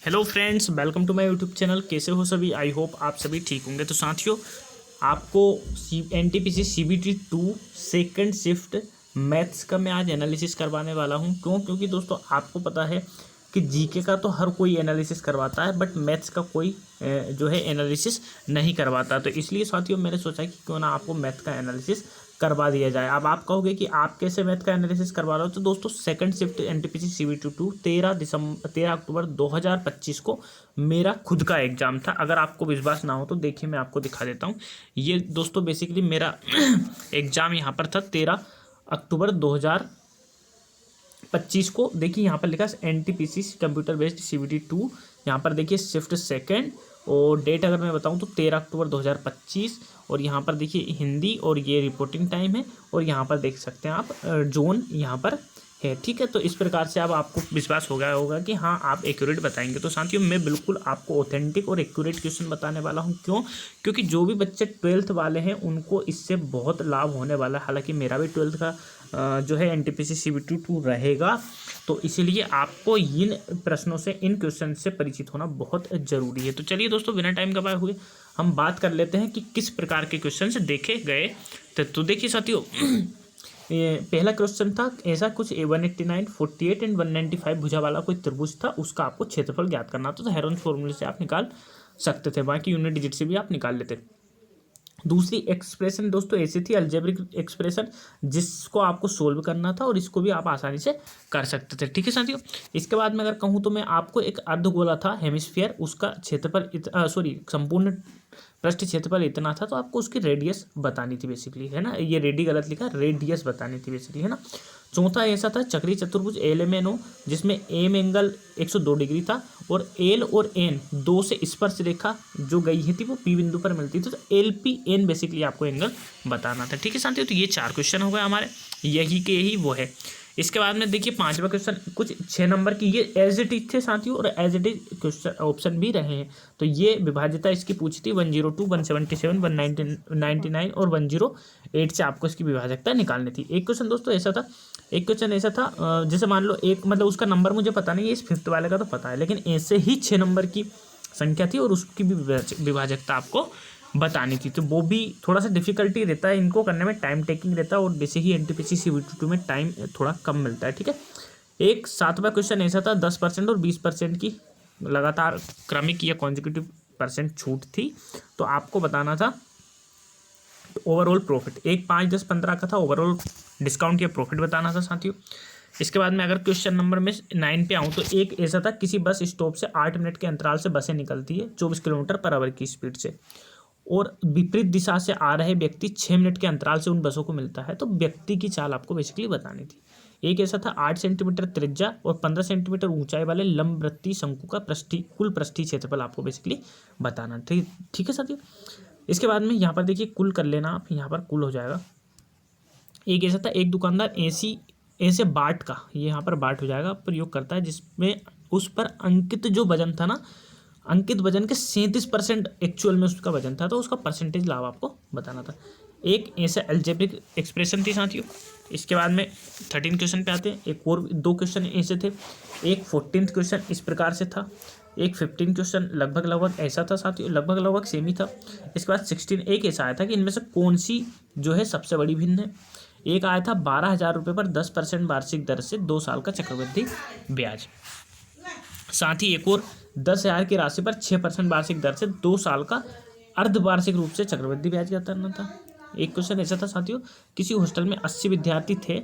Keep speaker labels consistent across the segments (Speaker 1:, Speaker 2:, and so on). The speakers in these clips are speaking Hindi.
Speaker 1: Hello friends, welcome to my YouTube channel. कैसे हो सभी? आई होप आप सभी ठीक होंगे। तो साथियों, आपको NTPC CBT 2 second shift maths का मैं आज एनालिसिस करवाने वाला हूं। क्योंकि दोस्तों आपको पता है कि जीके का तो हर कोई एनालिसिस करवाता है, बट मैथ्स का कोई जो है एनालिसिस नहीं करवाता। तो इसलिए साथियों मैंने सोचा कि क्यों ना आपको मैथ का एनालिसिस करवा दिया जाए। अब आप कहोगे कि आप कैसे मैथ का एनालिसिस करवा रहे हो, तो दोस्तों सेकंड शिफ्ट एनटीपीसी सीबीटी 2 13 अक्टूबर 2025 को मेरा खुद का एग्जाम था। अगर आपको विश्वास ना हो तो देखिए, मैं आपको दिखा देता हूँ। ये दोस्तों बेसिकली मेरा एग्जाम यहाँ पर था 13 अक्टूबर 2025 को। देखिए यहाँ पर लिखा एनटीपीसी कंप्यूटर बेस्ड सीबीटी 2। यहाँ पर देखिए शिफ्ट सेकंड, और डेट अगर मैं बताऊं तो 13 अक्टूबर 2025। और यहाँ पर देखिए हिंदी, और ये रिपोर्टिंग टाइम है। और यहाँ पर देख सकते हैं आप जोन यहाँ पर है। ठीक है, तो इस प्रकार से अब आपको विश्वास हो गया होगा कि हाँ आप एक्यूरेट बताएंगे। तो साथियों मैं बिल्कुल आपको ऑथेंटिक और एक्यूरेट क्वेश्चन बताने वाला हूँ। क्यों? क्योंकि जो भी बच्चे 12th वाले हैं उनको इससे बहुत लाभ होने वाला है। हालांकि मेरा भी 12th का जो है एनटीपीसी सीबीटी 2 रहेगा, तो इसीलिए आपको इन प्रश्नों से, इन क्वेश्चन से परिचित होना बहुत जरूरी है। तो चलिए दोस्तों, बिना टाइम गवाए हुए हम बात कर लेते हैं कि किस प्रकार के क्वेश्चन देखे गए। तो देखिए साथियों, ये पहला क्वेश्चन था ऐसा कुछ 189, 48 एंड 195 भुजा वाला कोई त्रिभुज था, उसका आपको क्षेत्रफल ज्ञात करना था। तो हेरोन्स फॉर्मूले से आप निकाल सकते थे, बाकी यूनिट डिजिट से भी आप निकाल लेते। दूसरी एक्सप्रेशन दोस्तों ऐसी थी, अलजेब्रिक एक्सप्रेशन, जिसको आपको सोल्व करना था, और इसको भी आप आसानी से कर सकते थे। ठीक है साथियों, इसके बाद में अगर कहूँ तो मैं आपको एक अर्धगोला था हेमिस्फीयर, उसका क्षेत्रफल संपूर्ण पृष्ठ क्षेत्रफल इतना था, तो आपको उसकी रेडियस बतानी थी बेसिकली, है ना। ये रेडी गलत लिखा, रेडियस बतानी थी बेसिकली, है ना। चौथा ऐसा था चक्रीय चतुर्भुज LMNO, जिसमें एम एंगल 102 डिग्री था, और एल और एन दो से स्पर्श रेखा जो गई ही थी वो पी बिंदु पर मिलती थी। तो LPN बेसिकली आपको एंगल बताना था। ठीक है साथियों, तो ये 4 क्वेश्चन हो गए हमारे, यही के यही वो है। इसके बाद में देखिए 5वां क्वेश्चन, कुछ 6 नंबर की, ये एज इट इज थे साथियों, और as it is question option भी रहे हैं। तो ये विभाज्यता इसकी पूछी थी 102, 177, 199 और 108 से आपको इसकी विभाजकता निकालनी थी। एक क्वेश्चन दोस्तों ऐसा था, जैसे मान लो एक, मतलब उसका नंबर मुझे पता नहीं है, इस 5th वाले का तो पता है, लेकिन ऐसे ही 6 नंबर की संख्या थी और उसकी भी विभाजकता आपको बतानी थी। तो वो भी थोड़ा सा डिफिकल्टी रहता है, इनको करने में टाइम टेकिंग रहता है, और वैसे ही एनटीपीसी सीबीटी 2 में टाइम थोड़ा कम मिलता है। ठीक है, एक 7वां क्वेश्चन ऐसा था, 10% और 20% की लगातार क्रमिक या कॉन्जिक्यूटिव परसेंट छूट थी, तो आपको बताना था ओवरऑल प्रॉफिट। एक 5, 10, 15 का था, ओवरऑल डिस्काउंट या प्रॉफिट बताना था साथियों। इसके बाद में अगर क्वेश्चन नंबर में 9 पे आऊँ तो एक ऐसा था, किसी बस स्टॉप से 8 मिनट के अंतराल से बसें निकलती है 24 किलोमीटर पर आवर की स्पीड से, और विपरीत दिशा से आ रहे व्यक्ति 6 मिनट के अंतराल से उन बसों को मिलता है, तो व्यक्ति की चाल आपको बेसिकली बतानी थी। एक ऐसा था 8 सेंटीमीटर त्रिज्या और 15 सेंटीमीटर ऊंचाई वाले लंबवृत्तीय शंकु का कुल पृष्ठीय क्षेत्रफल आपको बेसिकली बताना। ठीक है साथियों, इसके बाद में यहाँ पर देखिए कुल कर लेना आप, यहाँ पर कुल हो जाएगा। एक ऐसा था, एक दुकानदार ऐसे बाट का, ये यहाँ पर बाट हो जाएगा, प्रयोग करता है जिसमें उस पर अंकित जो वजन था ना, अंकित वजन के 37% एक्चुअल में उसका वजन था, तो उसका परसेंटेज लाभ आपको बताना था। एक ऐसे अलजेब्रिक एक्सप्रेशन थी साथियों। इसके बाद में 13 क्वेश्चन पे आते हैं। एक और 2 क्वेश्चन ऐसे थे, एक 14th क्वेश्चन इस प्रकार से था, एक 15 क्वेश्चन लगभग ऐसा था साथियों, लगभग सेम ही था। इसके बाद 16 एक ऐसा आया था कि इनमें से कौन सी जो है सबसे बड़ी भिन्न है। एक आया था 12,000 रुपये पर 10% वार्षिक दर से 2 साल का चक्रवृद्धि ब्याज। साथ ही एक और 10,000 की राशि पर 6% वार्षिक दर से 2 साल का अर्धवार्षिक रूप से चक्रवृद्धि ब्याज ज्ञात करना था। एक क्वेश्चन ऐसा था साथियों, किसी हॉस्टल में 80 विद्यार्थी थे,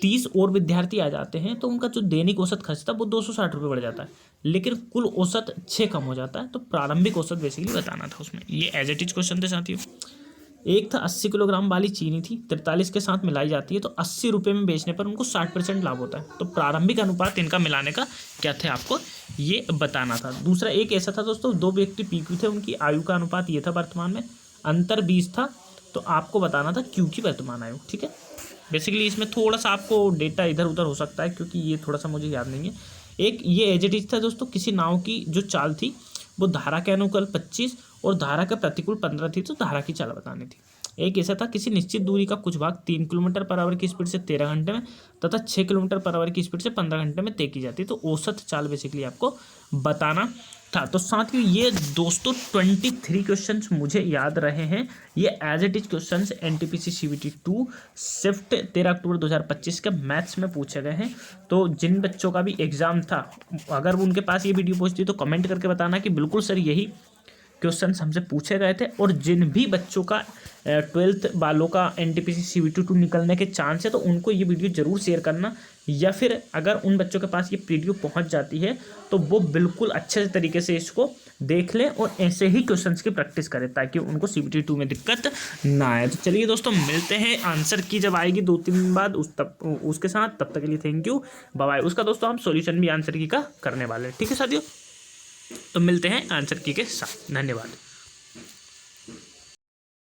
Speaker 1: 30 और विद्यार्थी आ जाते हैं, तो उनका जो दैनिक औसत खर्च था वो 260 रुपये बढ़ जाता है, लेकिन कुल औसत 6 कम हो जाता है, तो प्रारंभिक औसत बेसिकली बताना था उसमें। ये एज इट इज क्वेश्चन थे साथियों। एक था 80 किलोग्राम वाली चीनी थी, 43 के साथ मिलाई जाती है, तो 80 रुपये में बेचने पर उनको 60% लाभ होता है, तो प्रारंभिक अनुपात इनका मिलाने का क्या थे आपको ये बताना था। दूसरा एक ऐसा था दोस्तों, 2 व्यक्ति PQ थे, उनकी आयु का अनुपात ये था वर्तमान में, अंतर 20 था, तो आपको बताना था Q की वर्तमान आयु। ठीक है, बेसिकली इसमें थोड़ा सा आपको डेटा इधर उधर हो सकता है, क्योंकि ये थोड़ा सा मुझे याद नहीं है। एक ये एज इट इज था दोस्तों, किसी नाव की जो चाल थी वो धारा के अनुकूल 25 और धारा के प्रतिकूल 15 थी, तो धारा की चाल बतानी थी। एक ऐसा था, किसी निश्चित दूरी का कुछ भाग 3 किलोमीटर पर आवर की स्पीड से 13 घंटे में तथा 6 किलोमीटर पर आवर की स्पीड से 15 घंटे में तय की जाती है। तो औसत चाल बेसिकली आपको बताना था। तो साथियों ये दोस्तों 23 क्वेश्चंस मुझे याद रहे हैं, ये as it is questions NTPC CBT 2 shift 13 अक्टूबर 2025 के मैथ्स में पूछे गए हैं। तो जिन बच्चों का भी एग्जाम था, अगर उनके पास ये वीडियो पहुंचती तो कमेंट करके बताना कि बिल्कुल सर यही क्वेश्चंस हमसे पूछे गए थे। और जिन भी बच्चों का 12th वालों का एनटीपीसी सीवीटी 2 निकलने के चांस है तो उनको ये वीडियो जरूर शेयर करना, या फिर अगर उन बच्चों के पास ये वीडियो पहुंच जाती है तो वो बिल्कुल अच्छे तरीके से इसको देख लें और ऐसे ही क्वेश्चंस की प्रैक्टिस करें ताकि उनको सीवीटी 2 में दिक्कत ना आए। तो चलिए दोस्तों मिलते हैं आंसर की जब आएगी 2-3 दिन बाद उसके साथ। तब तक के लिए थैंक यू, बाय बाय। उसका दोस्तों हम सॉल्यूशन भी आंसर की का करने वाले हैं, ठीक है साथियों। तो मिलते हैं आंसर की के साथ, धन्यवाद।